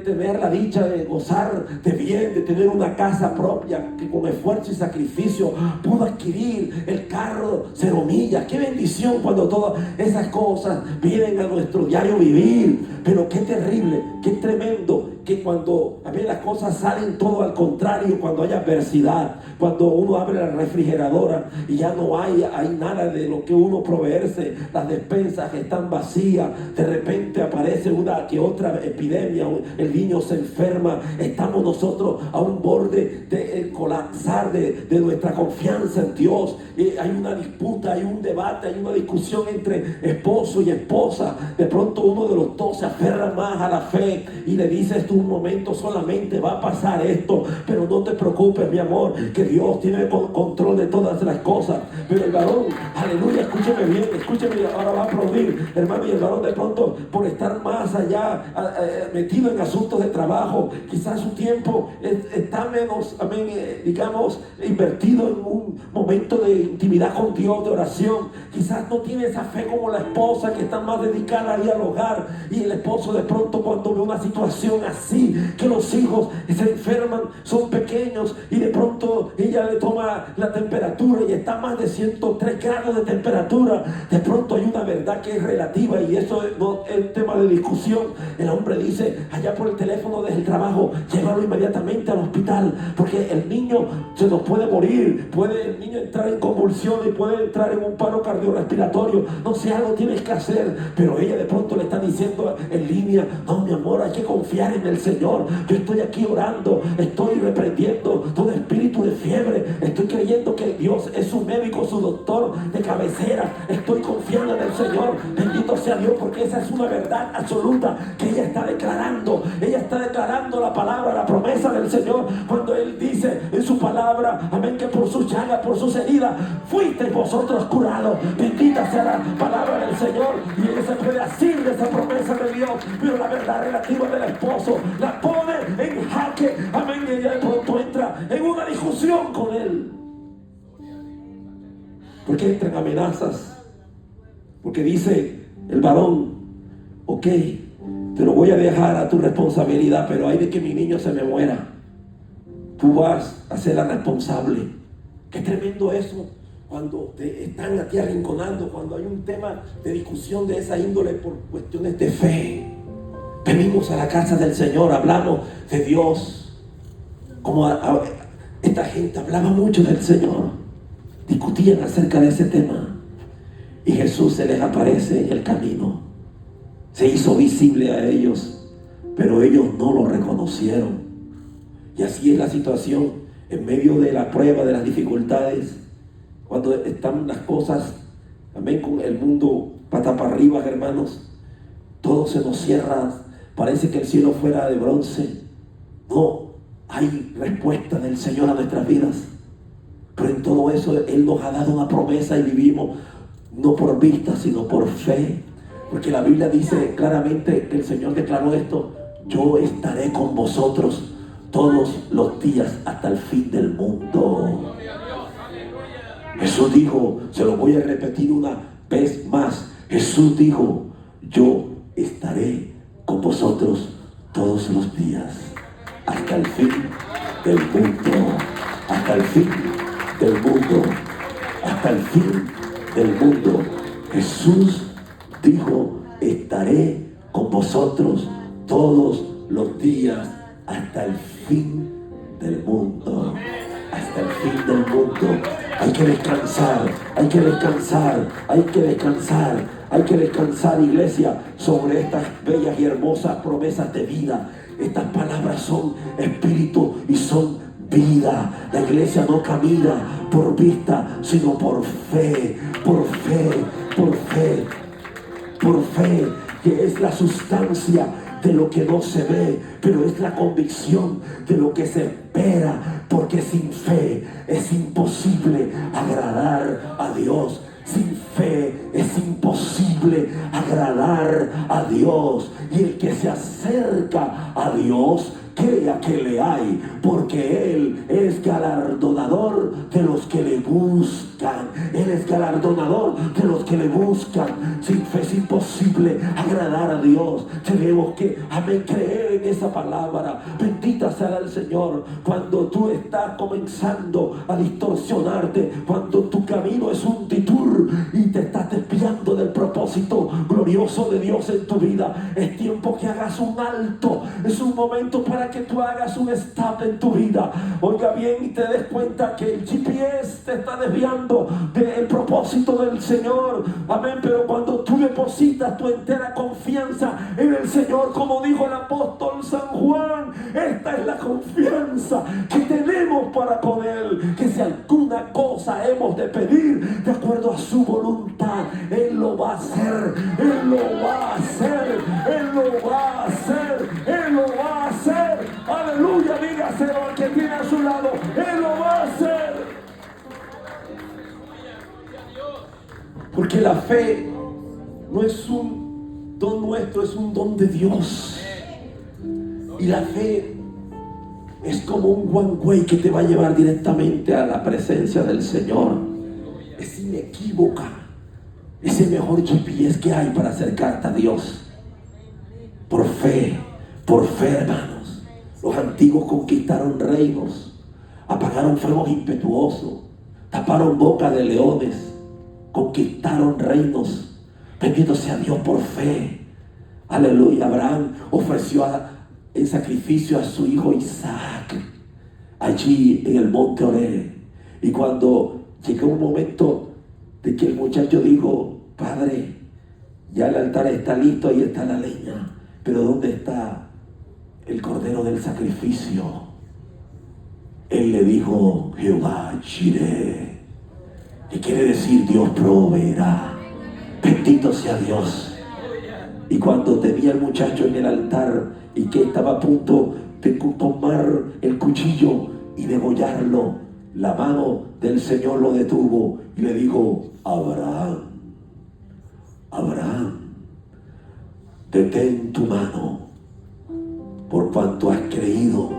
tener la dicha de gozar de bien, de tener una casa propia que con esfuerzo y sacrificio pudo adquirir el carro 0 millas. Qué bendición cuando todas esas cosas vienen a nuestro diario vivir. Pero qué terrible, qué tremendo que cuando a ver las cosas salen todo al contrario, cuando hay adversidad, cuando uno abre la refrigeradora y ya no hay nada de lo que uno proveerse, las despensas están vacías, de repente aparece una que otra epidemia, el niño se enferma, estamos nosotros a un borde de colapsar de nuestra confianza en Dios. Hay una disputa, hay un debate, hay una discusión entre esposo y esposa. De pronto uno de los dos se aferra más a la fe y le dice: esto un momento solamente, va a pasar esto, pero no te preocupes, mi amor, que Dios tiene control de todas las cosas. Pero el varón, aleluya, escúcheme bien, escúcheme, ahora va a aplaudir, hermano. Y el varón de pronto, por estar más allá metido en asuntos de trabajo, quizás su tiempo está menos, amén, digamos, invertido en un momento de intimidad con Dios, de oración. Quizás no tiene esa fe como la esposa, que está más dedicada ahí al hogar, y el esposo de pronto cuando ve una situación así, que los hijos se enferman, son pequeños, y de pronto ella le toma la temperatura y está más de 103 grados de temperatura. De pronto hay una verdad que es relativa, y eso no es tema de discusión. El hombre dice allá por el teléfono desde el trabajo: llévalo inmediatamente al hospital, porque el niño se nos puede morir, puede el niño entrar en convulsiones y puede entrar en un paro cardiorrespiratorio. No sé, algo tienes que hacer. Pero ella de pronto le está diciendo en línea: no, mi amor, hay que confiar en el Señor. Yo estoy aquí orando, estoy reprendiendo todo espíritu de fiebre, estoy creyendo que Dios es su médico, su doctor de cabecera. Estoy confiando en el Señor. Bendito sea Dios, porque esa es una verdad absoluta que ella está declarando. Ella está declarando la palabra, la promesa del Señor, cuando Él dice en su palabra, amén, que por sus llagas, por sus heridas fuisteis vosotros curados. Bendita sea la palabra del Señor. Y ella se puede asir de esa promesa de Dios, pero la verdad relativa del esposo la pone en jaque, amén. Y ella de pronto entra en una discusión con él, porque entra en amenazas, porque dice el varón: ok, te lo voy a dejar a tu responsabilidad, pero hay de que mi niño se me muera, tú vas a ser la responsable. Qué tremendo eso, cuando te están aquí arrinconando, cuando hay un tema de discusión de esa índole por cuestiones de fe. Venimos a la casa del Señor, hablamos de Dios, como esta gente hablaba mucho del Señor, discutían acerca de ese tema, y Jesús se les aparece en el camino, se hizo visible a ellos, pero ellos no lo reconocieron. Y así es la situación en medio de la prueba, de las dificultades, cuando están las cosas, amén, con el mundo pata para arriba, hermanos, todo se nos cierra, parece que el cielo fuera de bronce, no hay respuesta del Señor a nuestras vidas. Pero en todo eso Él nos ha dado una promesa y vivimos no por vista, sino por fe, porque la Biblia dice claramente que el Señor declaró esto: yo estaré con vosotros todos los días hasta el fin del mundo. Jesús dijo, se lo voy a repetir una vez más, Jesús dijo: yo estaré con vosotros todos los días hasta el fin del mundo, hasta el fin del mundo, hasta el fin del mundo. Jesús dijo: estaré con vosotros todos los días hasta el fin del mundo, hasta el fin del mundo. Hay que descansar, hay que descansar, hay que descansar, hay que descansar, iglesia, sobre estas bellas y hermosas promesas de vida. Estas palabras son espíritu y son vida. La iglesia no camina por vista, sino por fe, por fe, por fe, por fe, que es la sustancia de lo que no se ve, pero es la convicción de lo que se espera, porque sin fe es imposible agradar a Dios. Sin fe es imposible agradar a Dios. Y el que se acerca a Dios, crea que le hay, porque Él es galardonador de los que le buscan. Él es galardonador de los que le buscan. Sin fe es imposible agradar a Dios. Tenemos que, amén, creer en esa palabra. Bendita sea el Señor. Cuando tú estás comenzando a distorsionarte, cuando tu camino es un titur y te estás desviando del propósito glorioso de Dios en tu vida, es tiempo que hagas un alto. Es un momento para que tú hagas un stop en tu vida. Oiga bien, y te des cuenta que el GPS te está desviando del propósito del Señor. Amén. Pero cuando tú depositas tu entera confianza en el Señor, como dijo el apóstol San Juan, esta es la confianza que tenemos para con Él, que si alguna cosa hemos de pedir de acuerdo a su voluntad, Él lo va a hacer. Él lo va a hacer. Él lo va a hacer. Él lo va a hacer. Aleluya, dígaselo al que tiene a su lado. Él lo va a hacer. Porque la fe no es un don nuestro, es un don de Dios. Y la fe es como un one way que te va a llevar directamente a la presencia del Señor. Es inequívoca. Es el mejor GPS que hay para acercarte a Dios. Por fe, hermanos. Los antiguos conquistaron reinos, apagaron fuegos impetuosos, taparon bocas de leones, conquistaron reinos. Bendito sea Dios por fe. Aleluya. Abraham ofreció en sacrificio a su hijo Isaac allí en el monte Oreb. Y cuando llegó un momento de que el muchacho dijo: Padre, ya el altar está listo, ahí está la leña, pero ¿dónde está el cordero del sacrificio? Él le dijo: Jehová Jireh, que quiere decir Dios proveerá. Bendito sea Dios. Y cuando tenía el muchacho en el altar y que estaba a punto de tomar el cuchillo y degollarlo, la mano del Señor lo detuvo y le dijo: Abraham, Abraham, detén tu mano, por cuanto has creído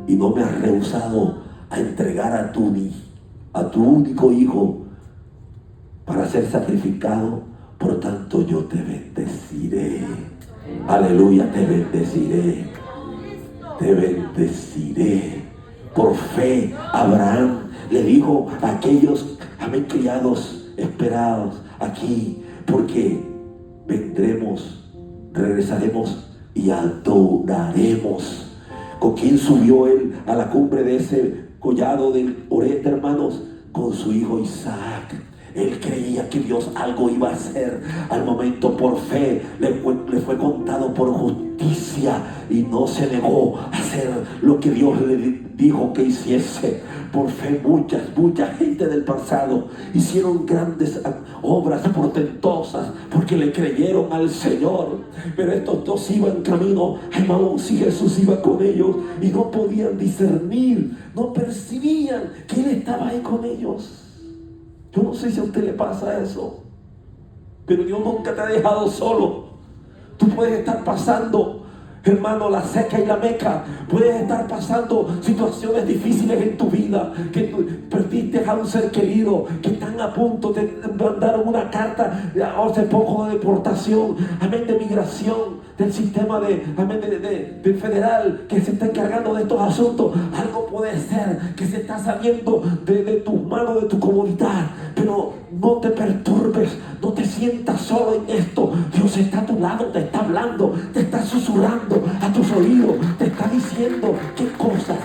y no me has rehusado a entregar a tu único hijo para ser sacrificado. Por tanto, yo te bendeciré. Aleluya, te bendeciré. Te bendeciré. Por fe, Abraham le dijo a aquellos, amén, criados, esperados aquí, porque vendremos, regresaremos y adoraremos. ¿Con quién subió él a la cumbre de ese collado del Oreb, hermanos? Con su hijo Isaac. Él creía que Dios algo iba a hacer. Al momento, por fe, le fue contado por justicia y no se negó a hacer lo que Dios le dijo que hiciese. Por fe, mucha gente del pasado hicieron grandes obras portentosas porque le creyeron al Señor. Pero estos dos iban camino a Emaús y Jesús iba con ellos y no podían discernir, no percibían que Él estaba ahí con ellos. Yo no sé si a usted le pasa eso, pero Dios nunca te ha dejado solo. Tú puedes estar pasando, hermano, la seca y la meca. Puedes estar pasando situaciones difíciles en tu vida, que tú perdiste a un ser querido, que están a punto de mandar una carta hace poco de deportación, amén, de migración, del sistema de federal que se está encargando de estos asuntos. Algo puede ser que se está saliendo de tus manos, de tu comodidad, pero no te perturbes, no te sientas solo en esto. Dios está a tu lado, te está hablando, te está susurrando a tus oídos, te está diciendo qué cosas,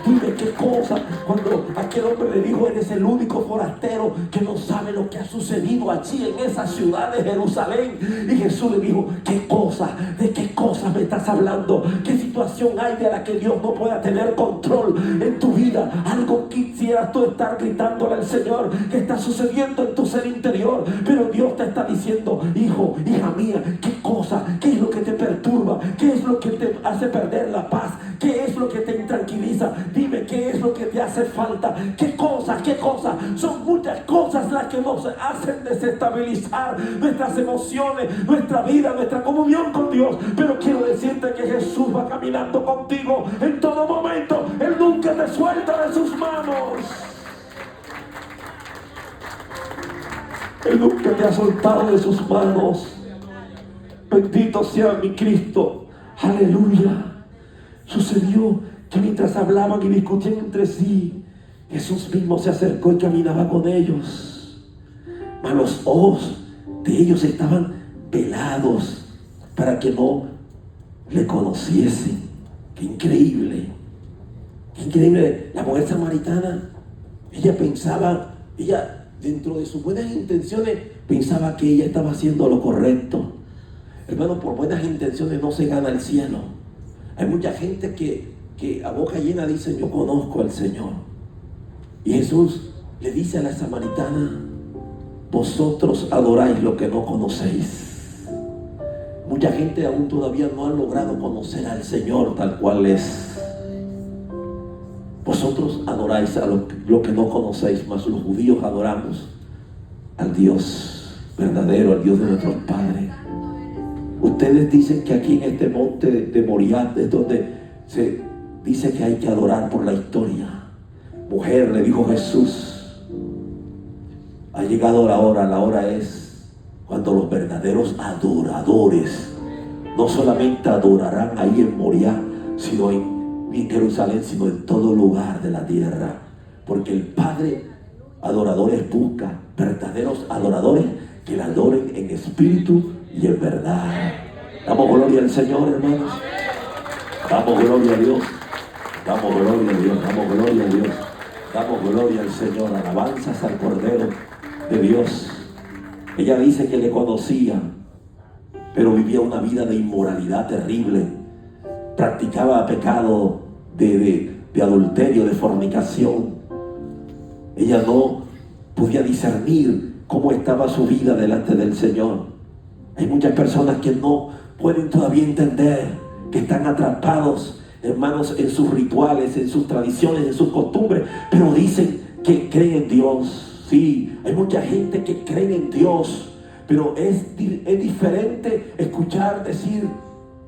dime qué cosas. Cuando aquí aquel hombre le dijo: eres el único forastero que no sabe lo que ha sucedido allí en esa ciudad de Jerusalén. Y Jesús le dijo: ¿qué cosa? ¿De qué cosa me estás hablando? ¿Qué situación hay de la que Dios no pueda tener control en tu vida? Algo quisieras tú estar gritándole al Señor que está sucediendo en tu ser interior, pero Dios te está diciendo: hijo, hija mía, ¿qué cosa? ¿Qué es lo que te perturba? ¿Qué es lo que te hace perder la paz? ¿Qué es lo que te intranquiliza? Dime, ¿qué es lo que te hace falta? ¿Qué cosas? ¿Qué cosas? Son muchas cosas las que nos hacen desestabilizar nuestras emociones, nuestra vida, nuestra comunión con Dios. Pero quiero decirte que Jesús va caminando contigo en todo momento. Él nunca te suelta de sus manos. Él nunca te ha soltado de sus manos. Bendito sea mi Cristo. Aleluya. Sucedió que mientras hablaban y discutían entre sí, Jesús mismo se acercó y caminaba con ellos. Mas los ojos de ellos estaban velados para que no le conociesen. Qué increíble. Qué increíble. La mujer samaritana, ella pensaba, dentro de sus buenas intenciones, pensaba que ella estaba haciendo lo correcto. Hermano, por buenas intenciones no se gana el cielo. Hay mucha gente que a boca llena dice: yo conozco al Señor. Y Jesús le dice a la samaritana: vosotros adoráis lo que no conocéis. Mucha gente aún todavía no ha logrado conocer al Señor tal cual es. Vosotros adoráis a lo que no conocéis, mas los judíos adoramos al Dios verdadero, al Dios de nuestros padres. Ustedes dicen que aquí en este monte de Moriah es donde se dice que hay que adorar por la historia. Mujer, le dijo Jesús, ha llegado la hora es cuando los verdaderos adoradores no solamente adorarán ahí en Moriah, sino en Jerusalén, sino en todo lugar de la tierra. Porque el Padre adoradores busca, verdaderos adoradores que la adoren en espíritu y en verdad. Damos gloria al Señor, hermanos. Damos gloria a Dios. Damos gloria a Dios. Damos gloria a Dios. Damos gloria al Señor. Alabanzas al Cordero de Dios. Ella dice que le conocía, pero vivía una vida de inmoralidad terrible. Practicaba pecado de adulterio, de fornicación. Ella no podía discernir cómo estaba su vida delante del Señor. Hay muchas personas que no pueden todavía entender que están atrapados, hermanos, en sus rituales, en sus tradiciones, en sus costumbres, pero dicen que creen en Dios. Sí, hay mucha gente que cree en Dios, pero es diferente escuchar decir: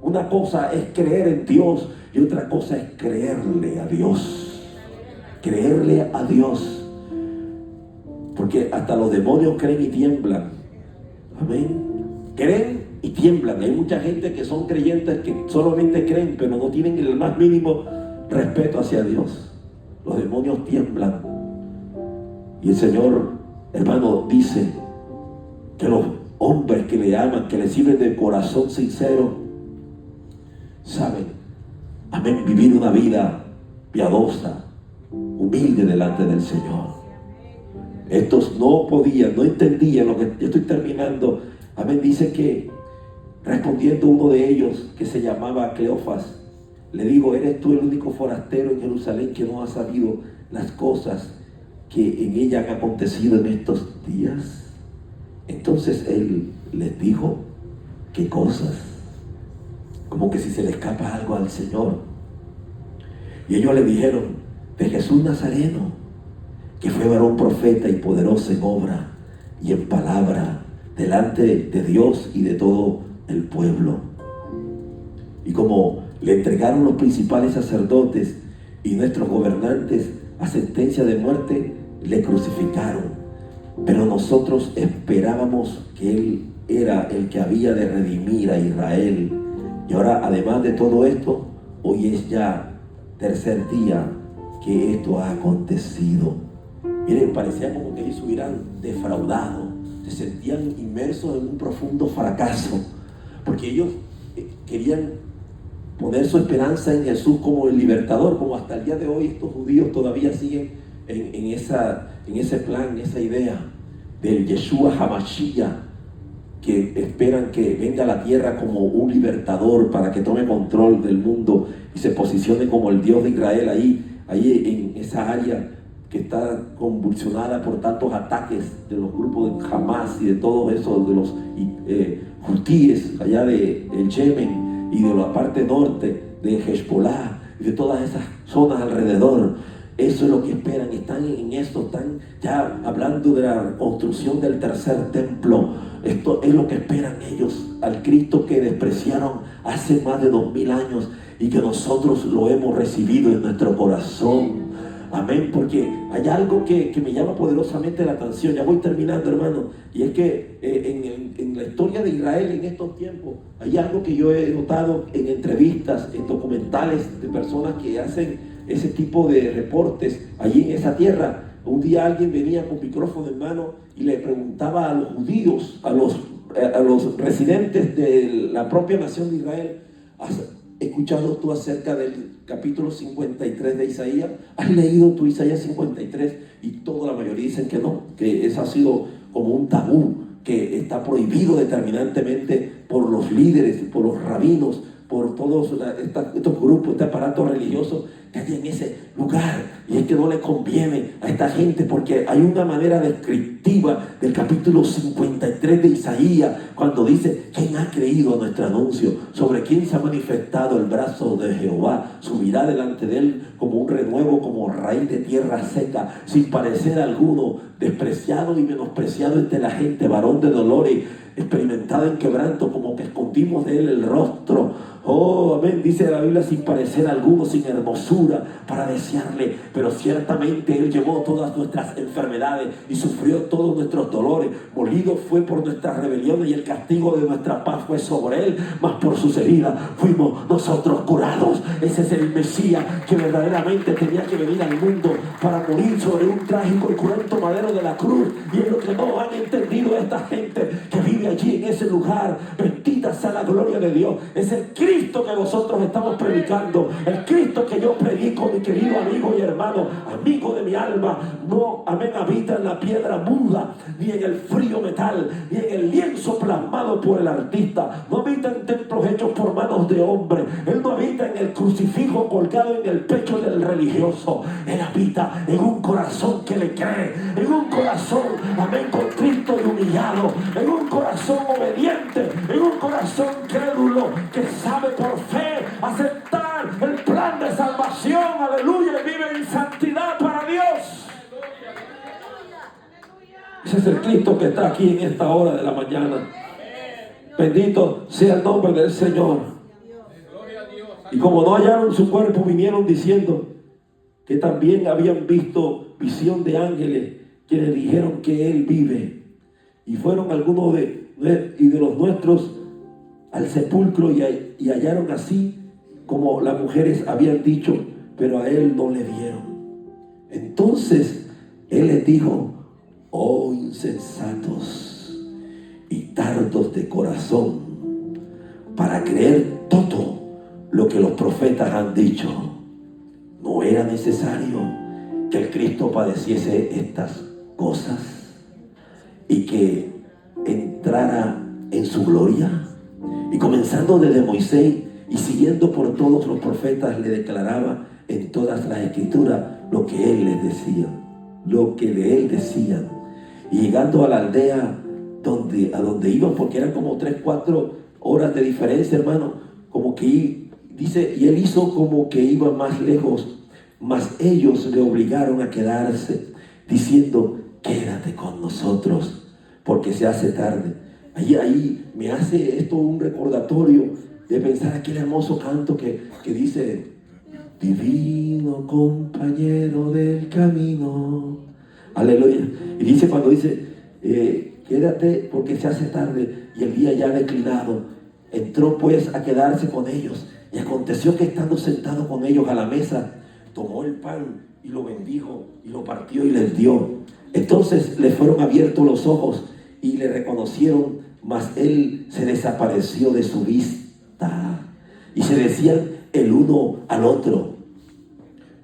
una cosa es creer en Dios y otra cosa es creerle a Dios. Creerle a Dios. Porque hasta los demonios creen y tiemblan. Amén. Creen y tiemblan. Hay mucha gente que son creyentes que solamente creen, pero no tienen el más mínimo respeto hacia Dios. Los demonios tiemblan. Y el Señor, hermano, dice que los hombres que le aman, que le sirven de corazón sincero, saben, amén, vivir una vida piadosa, humilde delante del Señor. Estos no podían, no entendían lo que yo estoy terminando. Amén. Dice que respondiendo uno de ellos, que se llamaba Cleofas, le dijo: ¿eres tú el único forastero en Jerusalén que no ha sabido las cosas que en ella han acontecido en estos días? Entonces él les dijo: ¿qué cosas? Como que si se le escapa algo al Señor. Y ellos le dijeron: de Jesús Nazareno, que fue varón profeta y poderoso en obra y en palabra delante de Dios y de todo el pueblo. Y como le entregaron los principales sacerdotes y nuestros gobernantes a sentencia de muerte, le crucificaron. Pero nosotros esperábamos que Él era el que había de redimir a Israel. Y ahora, además de todo esto, hoy es ya tercer día que esto ha acontecido. Miren, parecía como que ellos hubieran defraudado. Se sentían inmersos en un profundo fracaso, porque ellos querían poner su esperanza en Jesús como el libertador, como hasta el día de hoy estos judíos todavía siguen en ese plan, en esa idea del Yeshua HaMashiach, que esperan que venga a la tierra como un libertador para que tome control del mundo y se posicione como el Dios de Israel ahí en esa área que está convulsionada por tantos ataques de los grupos de Hamas y de todos esos, de los hutíes allá del Yemen y de la parte norte de Hezbollah y de todas esas zonas alrededor. Eso es lo que esperan, están en eso, están ya hablando de la construcción del tercer templo. Esto es lo que esperan ellos, al Cristo que despreciaron hace más de 2000 años y que nosotros lo hemos recibido en nuestro corazón. Amén, porque hay algo que me llama poderosamente la atención. Ya voy terminando, hermano, y es que en la historia de Israel en estos tiempos hay algo que yo he notado en entrevistas, en documentales de personas que hacen ese tipo de reportes allí en esa tierra. Un día alguien venía con micrófono en mano y le preguntaba a los judíos, a los residentes de la propia nación de Israel: ¿has escuchado tú acerca del capítulo 53 de Isaías? ¿Has leído tú Isaías 53? Y toda la mayoría dicen que no, que eso ha sido como un tabú, que está prohibido determinantemente por los líderes, por los rabinos, por todos estos grupos, este aparato religioso que hay en ese lugar. Y es que no le conviene a esta gente, porque hay una manera descriptiva del capítulo 53 de Isaías, cuando dice: ¿quién ha creído a nuestro anuncio? ¿Sobre quién se ha manifestado el brazo de Jehová? Subirá delante de él como un renuevo, como raíz de tierra seca, sin parecer alguno, despreciado y menospreciado entre la gente, varón de dolores, experimentado en quebranto, como que escondimos de él el rostro. Oh, amén, dice la Biblia: sin parecer alguno, sin hermosura para desearle, pero ciertamente él llevó todas nuestras enfermedades y sufrió todos nuestros dolores. Molido fue por nuestras rebeliones y el castigo de nuestra paz fue sobre él, mas por sus heridas fuimos nosotros curados. Ese es el Mesías que verdaderamente tenía que venir al mundo para morir sobre un trágico y cruento madero de la cruz. Y es lo que no han entendido esta gente que vive allí en ese lugar. Bendita sea la gloria de Dios. Es el Cristo que nosotros estamos predicando, el Cristo que yo predico, mi querido amigo y hermano, amigo de mi alma. No, amén, habita en la piedra muda, ni en el frío metal, ni en el lienzo plasmado por el artista. No habita en templos hechos por manos de hombre. Él no habita en el crucifijo colgado en el pecho del religioso. Él habita en un corazón que le cree, en un corazón, amén, contrito y humillado, en un corazón obediente, en un corazón crédulo que sabe por fe aceptar el plan de salvación. Aleluya, y vive en santidad para Dios. Ese es el Cristo que está aquí en esta hora de la mañana. Bendito sea el nombre del Señor. Y como no hallaron su cuerpo, vinieron diciendo que también habían visto visión de ángeles que le dijeron que él vive. Y fueron algunos de los nuestros al sepulcro y hallaron así como las mujeres habían dicho, pero a él no le vieron. Entonces él les dijo: oh insensatos y tardos de corazón para creer todo lo que los profetas han dicho. ¿No era necesario que el Cristo padeciese estas cosas y que entrara en su gloria? Y comenzando desde Moisés y siguiendo por todos los profetas, le declaraba en todas las escrituras lo que él les decía, lo que de él decían. Y llegando a la aldea a donde iban, porque eran como 3-4 horas de diferencia, hermano, como que dice, y él hizo como que iba más lejos, mas ellos le obligaron a quedarse, diciendo: quédate con nosotros, porque se hace tarde. Ahí me hace esto un recordatorio de pensar aquel hermoso canto que dice: divino compañero del camino. Aleluya. Y dice, cuando dice quédate porque se hace tarde y el día ya ha declinado, entró pues a quedarse con ellos. Y aconteció que estando sentado con ellos a la mesa, tomó el pan y lo bendijo y lo partió y les dio. Entonces le fueron abiertos los ojos y le reconocieron, mas él se desapareció de su vista. Y se decían el uno al otro: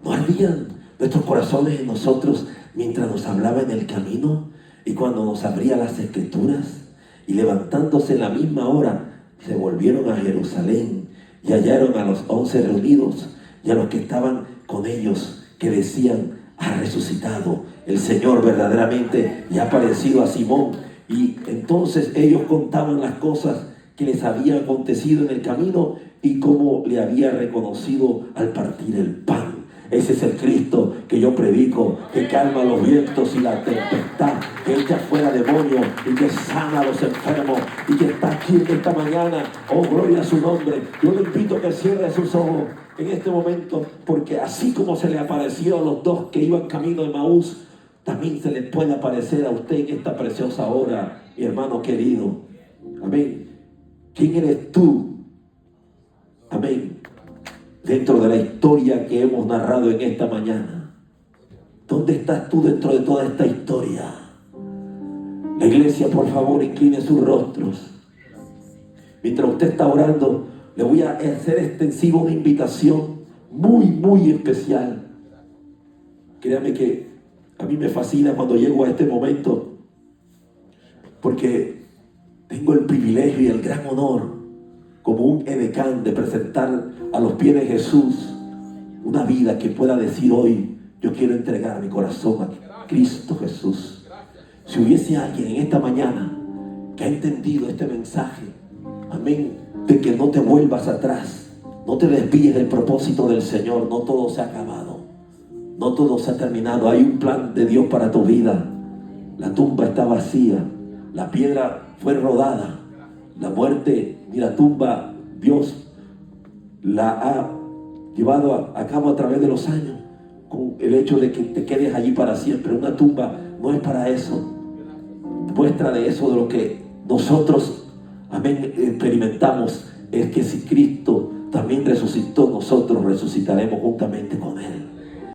¿no habían nuestros corazones en nosotros mientras nos hablaba en el camino y cuando nos abría las escrituras. Y levantándose en la misma hora, se volvieron a Jerusalén y hallaron a los 11 reunidos y a los que estaban con ellos, que decían: ha resucitado el Señor verdaderamente y ha aparecido a Simón. Y entonces ellos contaban las cosas que les había acontecido en el camino y cómo le había reconocido al partir el pan. Ese es el Cristo que yo predico, que calma los vientos y la tempestad, que echa fuera demonios y que sana a los enfermos y que está aquí en esta mañana. Oh, gloria a su nombre. Yo le invito a que cierre sus ojos en este momento, porque así como se le apareció a los dos que iban camino de Emaús, también se le puede aparecer a usted en esta preciosa hora, mi hermano querido. Amén. ¿Quién eres tú? Amén. Dentro de la historia que hemos narrado en esta mañana, ¿dónde estás tú dentro de toda esta historia? La iglesia, por favor, incline sus rostros. Mientras usted está orando, le voy a hacer extensiva una invitación muy, muy especial. Créame que a mí me fascina cuando llego a este momento, porque tengo el privilegio y el gran honor, como un edecán, de presentar a los pies de Jesús una vida que pueda decir hoy: yo quiero entregar mi corazón a Cristo Jesús. Si hubiese alguien en esta mañana que ha entendido este mensaje, amén, de que no te vuelvas atrás, no te desvíes del propósito del Señor. No todo se ha acabado, no todo se ha terminado. Hay un plan de Dios para tu vida. La tumba está vacía, la piedra fue rodada, la muerte y la tumba Dios la ha llevado a cabo a través de los años, con el hecho de que te quedes allí para siempre. Una tumba no es para eso. Muestra de eso, de lo que nosotros, amén, experimentamos, es que si Cristo también resucitó, nosotros resucitaremos juntamente con Él.